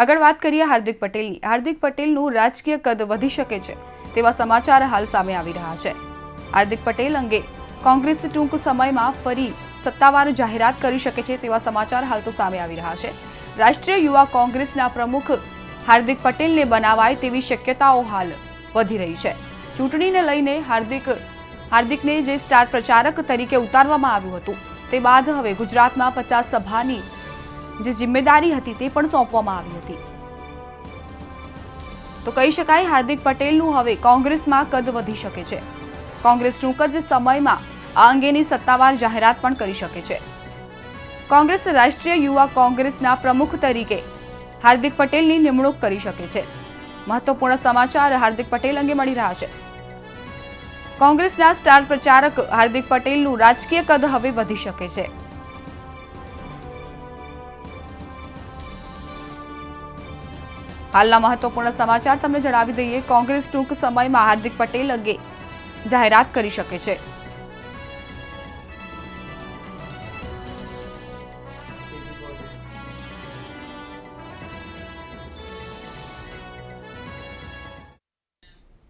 આગળ વાત કરીએ હાર્દિક પટેલની. હાર્દિક પટેલનું રાજકીય કદ વધી શકે છે તેવા સમાચાર હાલ સામે આવી રહ્યા છે. હાર્દિક પટેલ અંગે કોંગ્રેસ ટૂંક સમયમાં ફરી સત્તાવાર જાહેરાત કરી શકે છે તેવા સમાચાર હાલ તો સામે આવી રહ્યા છે. રાષ્ટ્રીય યુવા કોંગ્રેસના પ્રમુખ હાર્દિક પટેલને બનાવાય તેવી શક્યતાઓ હાલ વધી રહી છે. ચૂંટણીને લઈને હાર્દિકને જે સ્ટાર પ્રચારક તરીકે ઉતારવામાં આવ્યું હતું તે બાદ હવે ગુજરાતમાં 50 સભાની જે જિમ્મેદારી હતી તે પણ સોંપવામાં આવી હતી. તો કહી શકાય હાર્દિક પટેલનું હવે કોંગ્રેસમાં કદ વધી શકે છે. કોંગ્રેસ ટૂંક જ સમયમાં આ અંગેની સત્તાવાર જાહેરાત પણ કરી શકે છે. કોંગ્રેસ રાષ્ટ્રીય યુવા કોંગ્રેસના પ્રમુખ તરીકે હાર્દિક પટેલની નિમણૂક કરી શકે છે. મહત્વપૂર્ણ સમાચાર હાર્દિક પટેલ અંગે મળી રહ્યા છે. કોંગ્રેસના સ્ટાર પ્રચારક હાર્દિક પટેલનું રાજકીય કદ હવે વધી શકે છે. હાલના મહત્વપૂર્ણ સમાચાર તમને જણાવી દઈએ. કોંગ્રેસ ટૂંક સમયમાં હાર્દિક પટેલ અંગે જાહેરાત કરી શકે છે.